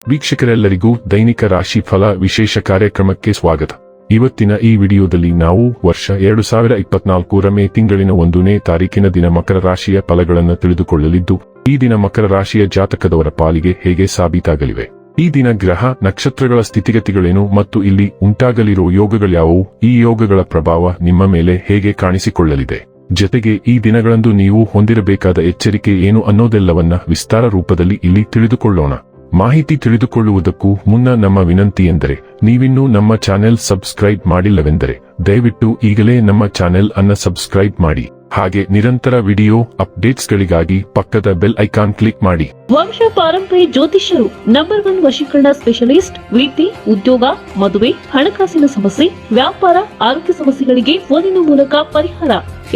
ವೀಕ್ಷಕರೆಲ್ಲರಿಗೂ ದೈನಿಕ ರಾಶಿ ಫಲ ವಿಶೇಷ ಕಾರ್ಯಕ್ರಮಕ್ಕೆ ಸ್ವಾಗತ. ಇವತ್ತಿನ ಈ ವಿಡಿಯೋದಲ್ಲಿ ನಾವು ವರ್ಷ 2024 ಮೇ ತಿಂಗಳಿನ 1ನೇ ತಾರೀಕಿನ ದಿನ ಮಕರ ರಾಶಿಯ ಫಲಗಳನ್ನು ತಿಳಿದುಕೊಳ್ಳಲಿದ್ದು, ಈ ದಿನ ಮಕರ ರಾಶಿಯ ಜಾತಕದವರ ಪಾಲಿಗೆ ಹೇಗೆ ಸಾಬೀತಾಗಲಿವೆ, ಈ ದಿನ ಗ್ರಹ ನಕ್ಷತ್ರಗಳ ಸ್ಥಿತಿಗತಿಗಳೇನು ಮತ್ತು ಇಲ್ಲಿ ಉಂಟಾಗಲಿರೋ ಯೋಗಗಳ್ಯಾವುವು, ಈ ಯೋಗಗಳ ಪ್ರಭಾವ ನಿಮ್ಮ ಮೇಲೆ ಹೇಗೆ ಕಾಣಿಸಿಕೊಳ್ಳಲಿದೆ, ಜೊತೆಗೆ ಈ ದಿನಗಳಂದು ನೀವು ಹೊಂದಿರಬೇಕಾದ ಎಚ್ಚರಿಕೆ ಏನು ಅನ್ನೋದೆಲ್ಲವನ್ನ ವಿಸ್ತಾರ ರೂಪದಲ್ಲಿ ಇಲ್ಲಿ ತಿಳಿದುಕೊಳ್ಳೋಣ. ಮಾಹಿತಿ ತಿಳಿದುಕೊಳ್ಳುವುದಕ್ಕೂ ಮುನ್ನ ನಮ್ಮ ವಿನಂತಿ ಎಂದರೆ, ನೀವಿನ್ನೂ ನಮ್ಮ ಚಾನೆಲ್ ಸಬ್ಸ್ಕ್ರೈಬ್ ಮಾಡಿಲ್ಲವೆಂದರೆ ದಯವಿಟ್ಟು ಈಗಲೇ ನಮ್ಮ ಚಾನೆಲ್ ಅನ್ನು ಸಬ್ಸ್ಕ್ರೈಬ್ ಮಾಡಿ. ಹಾಗೆ ನಿರಂತರ ವಿಡಿಯೋ ಅಪ್ಡೇಟ್ಸ್ಗಳಿಗಾಗಿ ಪಕ್ಕದ ಬೆಲ್ ಐಕಾನ್ ಕ್ಲಿಕ್ ಮಾಡಿ. ವಂಶ ಪಾರಂಪರ್ಯ ಜ್ಯೋತಿಷ್ಯರು ನಂಬರ್ 1 ವಶೀಕರಣ ಸ್ಪೆಷಲಿಸ್ಟ್. ವೃತ್ತಿ, ಉದ್ಯೋಗ, ಮದುವೆ, ಹಣಕಾಸಿನ ಸಮಸ್ಯೆ, ವ್ಯಾಪಾರ, ಆರೋಗ್ಯ ಸಮಸ್ಯೆಗಳಿಗೆ ಫೋನಿನ ಮೂಲಕ ಪರಿಹಾರ.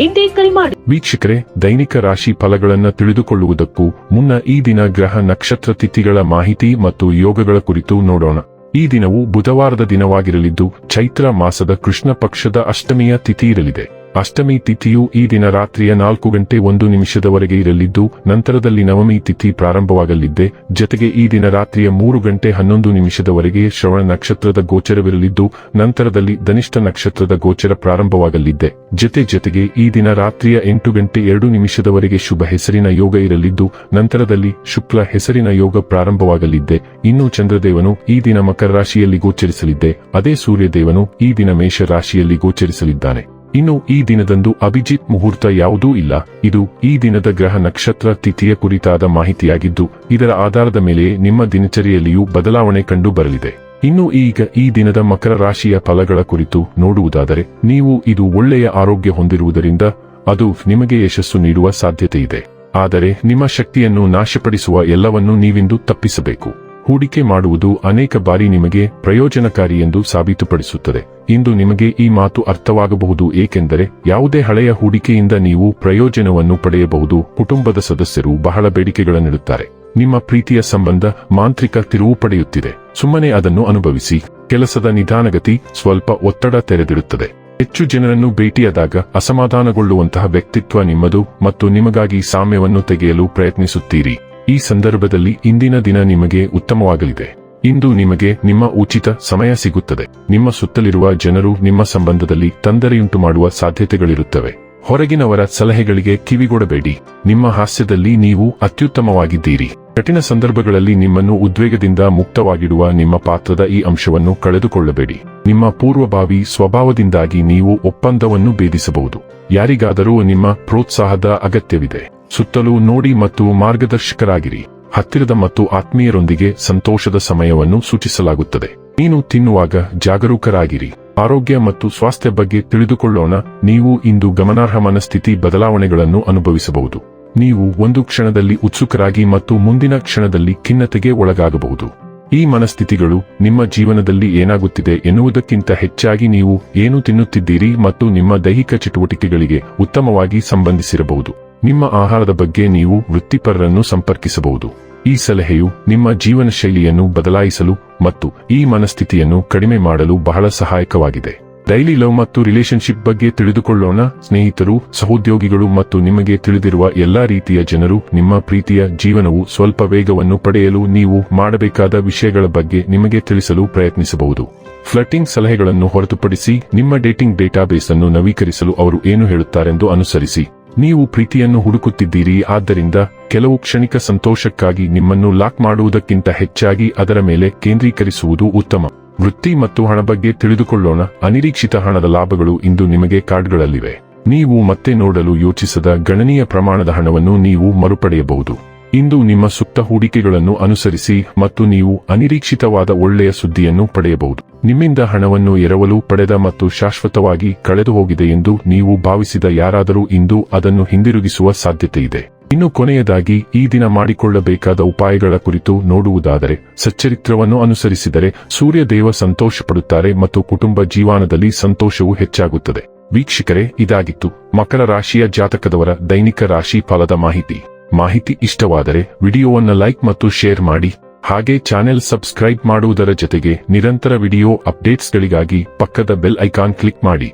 ಇಂದೇ ಕರೆ ಮಾಡಿ. ವೀಕ್ಷಕರೇ, ದೈನಿಕ ರಾಶಿ ಫಲಗಳನ್ನು ತಿಳಿದುಕೊಳ್ಳುವುದಕ್ಕೂ ಮುನ್ನ ಈ ದಿನ ಗ್ರಹ ನಕ್ಷತ್ರ ತಿಥಿಗಳ ಮಾಹಿತಿ ಮತ್ತು ಯೋಗಗಳ ಕುರಿತು ನೋಡೋಣ. ಈ ದಿನವು ಬುಧವಾರದ ದಿನವಾಗಿರಲಿದ್ದು, ಚೈತ್ರ ಮಾಸದ ಕೃಷ್ಣ ಪಕ್ಷದ ಅಷ್ಟಮಿಯ ತಿಥಿ ಇರಲಿದೆ. ಅಷ್ಟಮಿ ತಿಥಿಯು ಈ ದಿನ ರಾತ್ರಿಯ 4:01 ಇರಲಿದ್ದು, ನಂತರದಲ್ಲಿ ನವಮಿ ತಿಥಿ ಪ್ರಾರಂಭವಾಗಲಿದ್ದೆ. ಜೊತೆಗೆ ಈ ದಿನ ರಾತ್ರಿಯ 3:11 ಶ್ರವಣ ನಕ್ಷತ್ರದ ಗೋಚರವಿರಲಿದ್ದು, ನಂತರದಲ್ಲಿ ಧನಿಷ್ಠ ನಕ್ಷತ್ರದ ಗೋಚರ ಪ್ರಾರಂಭವಾಗಲಿದ್ದೆ. ಜೊತೆಗೆ ಈ ದಿನ ರಾತ್ರಿಯ 8:02 ಶುಭ ಹೆಸರಿನ ಯೋಗ ಇರಲಿದ್ದು, ನಂತರದಲ್ಲಿ ಶುಕ್ಲ ಹೆಸರಿನ ಯೋಗ ಪ್ರಾರಂಭವಾಗಲಿದ್ದೆ. ಇನ್ನು ಚಂದ್ರದೇವನು ಈ ದಿನ ಮಕರ ರಾಶಿಯಲ್ಲಿ ಗೋಚರಿಸಲಿದ್ದೆ. ಅದೇ ಸೂರ್ಯದೇವನು ಈ ದಿನ ಮೇಷ ರಾಶಿಯಲ್ಲಿ ಗೋಚರಿಸಲಿದ್ದಾನೆ. ಇನ್ನು ಈ ದಿನದಂದು ಅಭಿಜಿತ್ ಮುಹೂರ್ತ ಯಾವುದೂ ಇಲ್ಲ. ಇದು ಈ ದಿನದ ಗ್ರಹ ನಕ್ಷತ್ರ ತಿಥಿಯ ಕುರಿತಾದ ಮಾಹಿತಿಯಾಗಿದ್ದು, ಇದರ ಆಧಾರದ ಮೇಲೆ ನಿಮ್ಮ ದಿನಚರಿಯಲ್ಲಿಯೂ ಬದಲಾವಣೆ ಕಂಡು ಬರಲಿದೆ. ಇನ್ನು ಈಗ ಈ ದಿನದ ಮಕರ ರಾಶಿಯ ಫಲಗಳ ಕುರಿತು ನೋಡುವುದಾದರೆ, ನೀವು ಇದು ಒಳ್ಳೆಯ ಆರೋಗ್ಯ ಹೊಂದಿರುವುದರಿಂದ ಅದು ನಿಮಗೆ ಯಶಸ್ಸು ನೀಡುವ ಸಾಧ್ಯತೆ ಇದೆ. ಆದರೆ ನಿಮ್ಮ ಶಕ್ತಿಯನ್ನು ನಾಶಪಡಿಸುವ ಎಲ್ಲವನ್ನೂ ನೀವಿಂದು ತಪ್ಪಿಸಬೇಕು. ಹೂಡಿಕೆ ಮಾಡುವುದು ಅನೇಕ ಬಾರಿ ನಿಮಗೆ ಪ್ರಯೋಜನಕಾರಿ ಎಂದು ಸಾಬೀತುಪಡಿಸುತ್ತದೆ. ಇಂದು ನಿಮಗೆ ಈ ಮಾತು ಅರ್ಥವಾಗಬಹುದು, ಏಕೆಂದರೆ ಯಾವುದೇ ಹಳೆಯ ಹೂಡಿಕೆಯಿಂದ ನೀವು ಪ್ರಯೋಜನವನ್ನು ಪಡೆಯಬಹುದು. ಕುಟುಂಬದ ಸದಸ್ಯರು ಬಹಳ ಬೇಡಿಕೆಗಳನ್ನಿಡುತ್ತಾರೆ. ನಿಮ್ಮ ಪ್ರೀತಿಯ ಸಂಬಂಧ ಮಾಂತ್ರಿಕ ತಿರುವು ಪಡೆಯುತ್ತಿದೆ. ಸುಮ್ಮನೆ ಅದನ್ನು ಅನುಭವಿಸಿ. ಕೆಲಸದ ನಿಧಾನಗತಿ ಸ್ವಲ್ಪ ಒತ್ತಡ ತೆರೆದಿಡುತ್ತದೆ. ಹೆಚ್ಚು ಜನರನ್ನು ಭೇಟಿಯಾದಾಗ ಅಸಮಾಧಾನಗೊಳ್ಳುವಂತಹ ವ್ಯಕ್ತಿತ್ವ ನಿಮ್ಮದು ಮತ್ತು ನಿಮಗಾಗಿ ಸಾಮ್ಯವನ್ನು ತೆಗೆಯಲು ಪ್ರಯತ್ನಿಸುತ್ತೀರಿ. ಈ ಸಂದರ್ಭದಲ್ಲಿ ಇಂದಿನ ದಿನ ನಿಮಗೆ ಉತ್ತಮವಾಗಲಿದೆ. ಇಂದು ನಿಮಗೆ ನಿಮ್ಮ ಉಚಿತ ಸಮಯ ಸಿಗುತ್ತದೆ. ನಿಮ್ಮ ಸುತ್ತಲಿರುವ ಜನರು ನಿಮ್ಮ ಸಂಬಂಧದಲ್ಲಿ ತೊಂದರೆಯುಂಟು ಮಾಡುವ ಸಾಧ್ಯತೆಗಳಿರುತ್ತವೆ. ಹೊರಗಿನವರ ಸಲಹೆಗಳಿಗೆ ಕಿವಿಗೊಡಬೇಡಿ. ನಿಮ್ಮ ಹಾಸ್ಯದಲ್ಲಿ ನೀವು ಅತ್ಯುತ್ತಮವಾಗಿದ್ದೀರಿ. ಕಠಿಣ ಸಂದರ್ಭಗಳಲ್ಲಿ ನಿಮ್ಮನ್ನು ಉದ್ವೇಗದಿಂದ ಮುಕ್ತವಾಗಿಡುವ ನಿಮ್ಮ ಪಾತ್ರದ ಈ ಅಂಶವನ್ನು ಕಳೆದುಕೊಳ್ಳಬೇಡಿ. ನಿಮ್ಮ ಪೂರ್ವಭಾವಿ ಸ್ವಭಾವದಿಂದಾಗಿ ನೀವು ಒಪ್ಪಂದವನ್ನು ಭೇದಿಸಬಹುದು. ಯಾರಿಗಾದರೂ ನಿಮ್ಮ ಪ್ರೋತ್ಸಾಹದ ಅಗತ್ಯವಿದೆ. ಸುತ್ತಲೂ ನೋಡಿ ಮತ್ತು ಮಾರ್ಗದರ್ಶಕರಾಗಿರಿ. ಹತ್ತಿರದ ಮತ್ತು ಆತ್ಮೀಯರೊಂದಿಗೆ ಸಂತೋಷದ ಸಮಯವನ್ನು ಸೂಚಿಸಲಾಗುತ್ತದೆ. ನೀನು ತಿನ್ನುವಾಗ ಜಾಗರೂಕರಾಗಿರಿ. ಆರೋಗ್ಯ ಮತ್ತು ಸ್ವಾಸ್ಥ್ಯ ಬಗ್ಗೆ ತಿಳಿದುಕೊಳ್ಳೋಣ. ನೀವು ಇಂದು ಗಮನಾರ್ಹ ಮನಸ್ಥಿತಿ ಬದಲಾವಣೆಗಳನ್ನು ಅನುಭವಿಸಬಹುದು. ನೀವು ಒಂದು ಕ್ಷಣದಲ್ಲಿ ಉತ್ಸುಕರಾಗಿ ಮತ್ತು ಮುಂದಿನ ಕ್ಷಣದಲ್ಲಿ ಖಿನ್ನತೆಗೆ ಒಳಗಾಗಬಹುದು. ಈ ಮನಸ್ಥಿತಿಗಳು ನಿಮ್ಮ ಜೀವನದಲ್ಲಿ ಏನಾಗುತ್ತಿದೆ ಎನ್ನುವುದಕ್ಕಿಂತ ಹೆಚ್ಚಾಗಿ ನೀವು ಏನು ತಿನ್ನುತ್ತಿದ್ದೀರಿ ಮತ್ತು ನಿಮ್ಮ ದೈಹಿಕ ಚಟುವಟಿಕೆಗಳಿಗೆ ಉತ್ತಮವಾಗಿ ಸಂಬಂಧಿಸಿರಬಹುದು. ನಿಮ್ಮ ಆಹಾರದ ಬಗ್ಗೆ ನೀವು ವೃತ್ತಿಪರರನ್ನು ಸಂಪರ್ಕಿಸಬಹುದು. ಈ ಸಲಹೆಯು ನಿಮ್ಮ ಜೀವನ ಶೈಲಿಯನ್ನು ಬದಲಾಯಿಸಲು ಮತ್ತು ಈ ಮನಸ್ಥಿತಿಯನ್ನು ಕಡಿಮೆ ಮಾಡಲು ಬಹಳ ಸಹಾಯಕವಾಗಿದೆ. ಡೈಲಿ ಲವ್ ಮತ್ತು ರಿಲೇಶನ್ಶಿಪ್ ಬಗ್ಗೆ ತಿಳಿದುಕೊಳ್ಳೋಣ. ಸ್ನೇಹಿತರು, ಸಹೋದ್ಯೋಗಿಗಳು ಮತ್ತು ನಿಮಗೆ ತಿಳಿದಿರುವ ಎಲ್ಲಾ ರೀತಿಯ ಜನರು, ನಿಮ್ಮ ಪ್ರೀತಿಯ ಜೀವನವು ಸ್ವಲ್ಪ ವೇಗವನ್ನು ಪಡೆಯಲು ನೀವು ಮಾಡಬೇಕಾದ ವಿಷಯಗಳ ಬಗ್ಗೆ ನಿಮಗೆ ತಿಳಿಸಲು ಪ್ರಯತ್ನಿಸಬಹುದು. ಫ್ಲರ್ಟಿಂಗ್ ಸಲಹೆಗಳನ್ನು ಹೊರತುಪಡಿಸಿ ನಿಮ್ಮ ಡೇಟಿಂಗ್ ಡೇಟಾಬೇಸ್ ಅನ್ನು ನವೀಕರಿಸಲು ಅವರು ಏನು ಹೇಳುತ್ತಾರೆಂದು ಅನುಸರಿಸಿ. ನೀವು ಪ್ರೀತಿಯನ್ನು ಹುಡುಕುತ್ತಿದ್ದೀರಿ, ಆದ್ದರಿಂದ ಕೆಲವು ಕ್ಷಣಿಕ ಸಂತೋಷಕ್ಕಾಗಿ ನಿಮ್ಮನ್ನು ಲಾಕ್ ಮಾಡುವುದಕ್ಕಿಂತ ಹೆಚ್ಚಾಗಿ ಅದರ ಮೇಲೆ ಕೇಂದ್ರೀಕರಿಸುವುದು ಉತ್ತಮ. ವೃತ್ತಿ ಮತ್ತು ಹಣ ಬಗ್ಗೆ ತಿಳಿದುಕೊಳ್ಳೋಣ. ಅನಿರೀಕ್ಷಿತ ಹಣದ ಲಾಭಗಳು ಇಂದು ನಿಮಗೆ ಕಾರ್ಡ್ಗಳಲ್ಲಿವೆ. ನೀವು ಮತ್ತೆ ನೋಡಲು ಯೋಚಿಸದ ಗಣನೀಯ ಪ್ರಮಾಣದ ಹಣವನ್ನು ನೀವು ಮರುಪಡೆಯಬಹುದು. ಇಂದು ನಿಮ್ಮ ಸುಪ್ತ ಹೂಡಿಕೆಗಳನ್ನು ಅನುಸರಿಸಿ ಮತ್ತು ನೀವು ಅನಿರೀಕ್ಷಿತವಾದ ಒಳ್ಳೆಯ ಸುದ್ದಿಯನ್ನು ಪಡೆಯಬಹುದು. ನಿಮ್ಮಿಂದ ಹಣವನ್ನು ಎರವಲು ಪಡೆದ ಮತ್ತು ಶಾಶ್ವತವಾಗಿ ಕಳೆದು ಹೋಗಿದೆ ಎಂದು ನೀವು ಭಾವಿಸಿದ ಯಾರಾದರೂ ಇಂದು ಅದನ್ನು ಹಿಂದಿರುಗಿಸುವ ಸಾಧ್ಯತೆಯಿದೆ. ಇನ್ನು ಕೊನೆಯದಾಗಿ ಈ ದಿನ ಮಾಡಿಕೊಳ್ಳಬೇಕಾದ ಉಪಾಯಗಳ ಕುರಿತು ನೋಡುವುದಾದರೆ, ಸಚ್ಚರಿತ್ರವನ್ನು ಅನುಸರಿಸಿದರೆ ಸೂರ್ಯದೇವ ಸಂತೋಷಪಡುತ್ತಾರೆ ಮತ್ತು ಕುಟುಂಬ ಜೀವನದಲ್ಲಿ ಸಂತೋಷವು ಹೆಚ್ಚಾಗುತ್ತದೆ. ವೀಕ್ಷಕರೇ, ಇದಾಗಿತ್ತು ಮಕರ ರಾಶಿಯ ಜಾತಕದವರ ದೈನಿಕ ರಾಶಿ ಫಲದ ಮಾಹಿತಿ ಇಷ್ಟವಾದರೆ ವಿಡಿಯೋವನ್ನು ಲೈಕ್ ಮತ್ತು ಶೇರ್ ಮಾಡಿ. ಹಾಗೆ ಚಾನೆಲ್ ಸಬ್ಸ್ಕ್ರೈಬ್ ಮಾಡುವುದರ ಜೊತೆಗೆ ನಿರಂತರ ವಿಡಿಯೋ ಅಪ್ಡೇಟ್ಸ್ಗಳಿಗಾಗಿ ಪಕ್ಕದ ಬೆಲ್ ಐಕಾನ್ ಕ್ಲಿಕ್ ಮಾಡಿ.